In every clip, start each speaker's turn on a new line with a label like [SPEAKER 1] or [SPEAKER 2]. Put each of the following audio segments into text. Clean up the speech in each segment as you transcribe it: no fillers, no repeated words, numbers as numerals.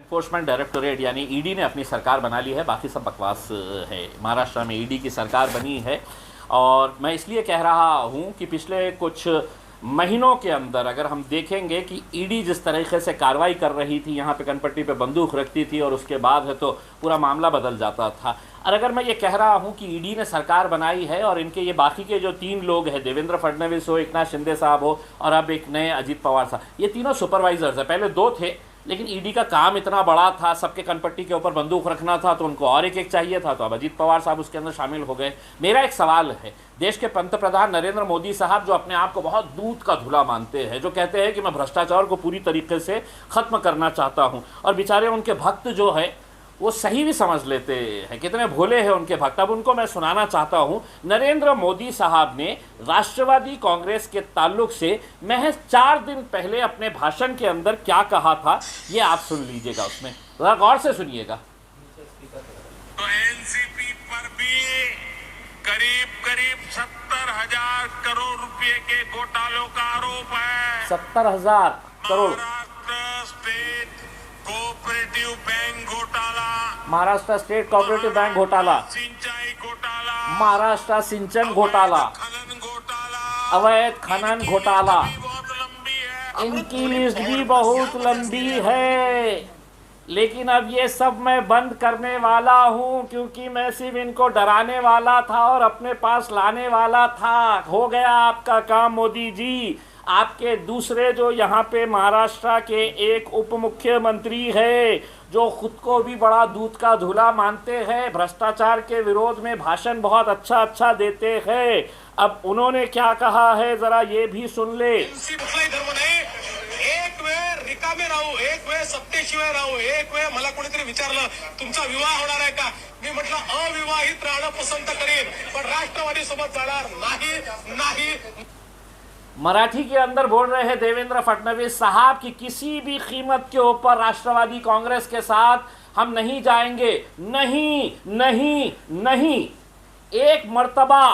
[SPEAKER 1] Enforcement directorate यानी ED ने अपनी सरकार बना ली है, बाकी सब बकवास है। महाराष्ट्र में ईडी की सरकार बनी है और मैं इसलिए कह रहा हूँ कि पिछले कुछ महीनों के अंदर अगर हम देखेंगे कि ईडी जिस तरीके से कार्रवाई कर रही थी, यहाँ पे कनपट्टी पे बंदूक रखती थी और उसके बाद है तो पूरा मामला बदल जाता था। और अगर मैं ये कह रहा हूँ कि ईडी ने सरकार बनाई है और इनके ये बाकी के जो 3 लोग हैं, देवेंद्र फडणवीस हो, एकनाथ शिंदे साहब हो और अब एक नए अजीत पवार साहब, ये तीनों सुपरवाइजर्स हैं। पहले 2 थे लेकिन ईडी का काम इतना बड़ा था, सबके कनपट्टी के ऊपर बंदूक रखना था तो उनको और एक चाहिए था, तो अब अजीत पवार साहब उसके अंदर शामिल हो गए। मेरा एक सवाल है, देश के पंतप्रधान नरेंद्र मोदी साहब जो अपने आप को बहुत दूध का धुला मानते हैं, जो कहते हैं कि मैं भ्रष्टाचार को पूरी तरीके से ख़त्म करना चाहता हूँ, और बेचारे उनके भक्त जो है वो सही भी समझ लेते हैं, कितने भोले हैं उनके भक्त। अब उनको मैं सुनाना चाहता हूं, नरेंद्र मोदी साहब ने राष्ट्रवादी कांग्रेस के ताल्लुक से महज 4 दिन पहले अपने भाषण के अंदर क्या कहा था, ये आप सुन लीजिएगा, उसमें जरा गौर से सुनिएगा।
[SPEAKER 2] तो एनसीपी पर भी करीब 70,000 करोड़ रुपए के घोटालों का आरोप है।
[SPEAKER 1] 70,000 crore.
[SPEAKER 2] Maharashtra state cooperative bank घोटाला,
[SPEAKER 1] महाराष्ट्र स्टेट कोऑपरेटिव बैंक घोटाला,
[SPEAKER 2] सिंचाई घोटाला,
[SPEAKER 1] महाराष्ट्र सिंचन घोटाला,
[SPEAKER 2] खनन घोटाला,
[SPEAKER 1] अवैध खनन घोटाला,
[SPEAKER 2] बहुत लंबी है।
[SPEAKER 1] इनकी लिस्ट भी बहुत लंबी है। लेकिन अब ये सब मैं बंद करने वाला हूं, क्योंकि मैं सिर्फ इनको डराने वाला था और अपने पास लाने वाला था। हो गया आपका काम मोदी जी। आपके दूसरे जो यहाँ पे महाराष्ट्र के एक उप मुख्यमंत्री है, जो खुद को भी बड़ा दूध का धुला मानते हैं, भ्रष्टाचार के विरोध में भाषण बहुत अच्छा देते हैं, अब उन्होंने क्या कहा है जरा ये भी सुन ले।
[SPEAKER 3] धर्म नाही, एक वेळ रिकामे राहू, एक वेळ सत्तेशिवाय राहू, एक वेळ मला कोणीतरी विचारलं तुमचा विवाह होणार आहे का, मी म्हटलं अविवाहित राहणं पसंत करेन, पण राष्ट्रवादी सोबत जाणार नाही।
[SPEAKER 1] मराठी के अंदर बोल रहे हैं देवेंद्र फडणवीस साहब कि किसी भी कीमत के ऊपर राष्ट्रवादी कांग्रेस के साथ हम नहीं जाएंगे। नहीं नहीं नहीं। एक मर्तबा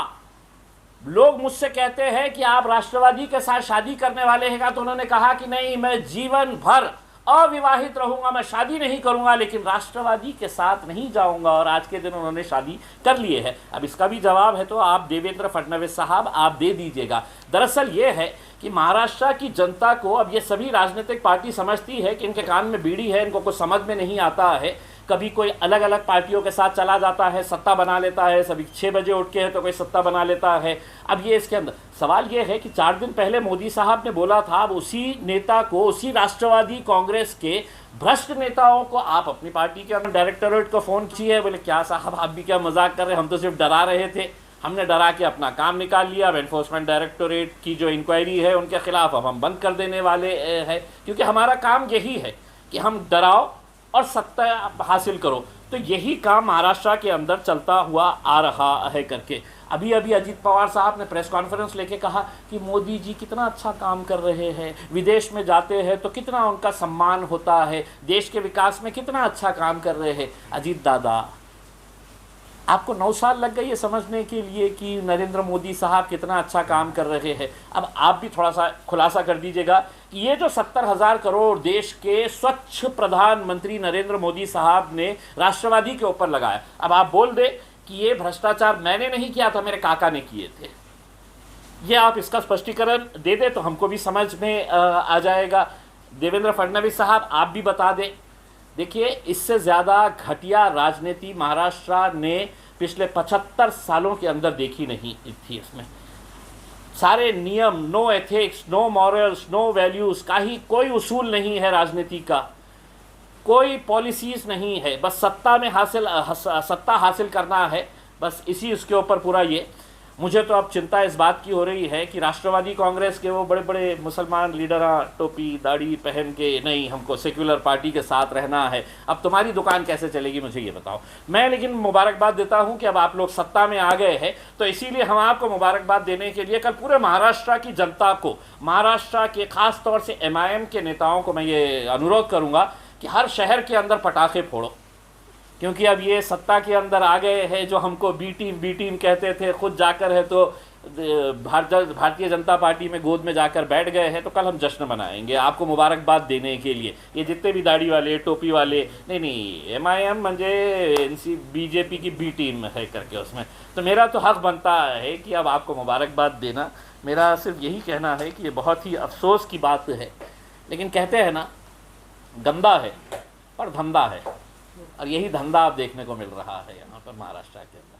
[SPEAKER 1] लोग मुझसे कहते हैं कि आप राष्ट्रवादी के साथ शादी करने वाले हैं का, तो उन्होंने कहा कि नहीं, मैं जीवन भर अविवाहित रहूंगा, मैं शादी नहीं करूंगा, लेकिन राष्ट्रवादी के साथ नहीं जाऊंगा। और आज के दिन उन्होंने शादी कर लिए है। अब इसका भी जवाब है तो आप देवेंद्र फडणवीस साहब आप दे दीजिएगा। दरअसल ये है कि महाराष्ट्र की जनता को अब ये सभी राजनीतिक पार्टी समझती है कि इनके कान में बीड़ी है, इनको कुछ समझ में नहीं आता है। कभी कोई अलग अलग पार्टियों के साथ चला जाता है, सत्ता बना लेता है, सभी 6 बजे उठ के है तो कोई सत्ता बना लेता है। अब ये इसके अंदर सवाल ये है कि 4 दिन पहले मोदी साहब ने बोला था, अब उसी नेता को, उसी राष्ट्रवादी कांग्रेस के भ्रष्ट नेताओं को आप अपनी पार्टी के अंदर डायरेक्टोरेट को फ़ोन किए। बोले क्या साहब आप भी क्या मजाक कर रहे हैं, हम तो सिर्फ डरा रहे थे, हमने डरा के अपना काम निकाल लिया। अब एनफोर्समेंट डायरेक्टोरेट की जो इंक्वायरी है उनके खिलाफ अब हम बंद कर देने वाले हैं, क्योंकि हमारा काम यही है कि हम डराओ और सत्ता हासिल करो। तो यही काम महाराष्ट्र के अंदर चलता हुआ आ रहा है करके। अभी अजीत पवार साहब ने प्रेस कॉन्फ्रेंस लेके कहा कि मोदी जी कितना अच्छा काम कर रहे हैं, विदेश में जाते हैं तो कितना उनका सम्मान होता है, देश के विकास में कितना अच्छा काम कर रहे हैं। अजीत दादा, आपको 9 साल लग गए ये समझने के लिए कि नरेंद्र मोदी साहब कितना अच्छा काम कर रहे हैं। अब आप भी थोड़ा सा खुलासा कर दीजिएगा कि ये जो 70,000 करोड़ देश के स्वच्छ प्रधानमंत्री नरेंद्र मोदी साहब ने राष्ट्रवादी के ऊपर लगाया, अब आप बोल दे कि ये भ्रष्टाचार मैंने नहीं किया था, मेरे काका ने किए थे। ये आप इसका स्पष्टीकरण दे दे तो हमको भी समझ में आ जाएगा। देवेंद्र फडणवीस साहब आप भी बता दें। देखिए, इससे ज़्यादा घटिया राजनीति महाराष्ट्र ने पिछले 75 सालों के अंदर देखी नहीं थी। इसमें सारे नियम, no ethics, no morals, no values का ही कोई उसूल नहीं है, राजनीति का कोई पॉलिसीज़ नहीं है, बस सत्ता हासिल करना है, बस इसी उसके ऊपर पूरा ये। मुझे तो अब चिंता इस बात की हो रही है कि राष्ट्रवादी कांग्रेस के वो बड़े बड़े मुसलमान लीडर टोपी दाढ़ी पहन के, नहीं हमको सेक्युलर पार्टी के साथ रहना है, अब तुम्हारी दुकान कैसे चलेगी मुझे ये बताओ। मैं लेकिन मुबारकबाद देता हूं कि अब आप लोग सत्ता में आ गए हैं, तो इसीलिए हम आपको मुबारकबाद देने के लिए कल पूरे महाराष्ट्र की जनता को, महाराष्ट्र के खास तौर से MIM के नेताओं को मैं ये अनुरोध करूँगा कि हर शहर के अंदर पटाखे फोड़ो, क्योंकि अब ये सत्ता के अंदर आ गए हैं। जो हमको बी टीम कहते थे, खुद जाकर है तो भारतीय जनता पार्टी में गोद में जाकर बैठ गए हैं, तो कल हम जश्न मनाएंगे आपको मुबारकबाद देने के लिए। ये जितने भी दाढ़ी वाले, टोपी वाले, नहीं MIM म्हणजे BJP की B टीम है करके उसमें, तो मेरा तो हक बनता है कि अब आपको मुबारकबाद देना। मेरा सिर्फ यही कहना है कि ये बहुत ही अफसोस की बात है, लेकिन कहते हैं ना, गंदा है पर धंधा है, और यही धंधा आप देखने को मिल रहा है यहाँ पर महाराष्ट्र के अंदर।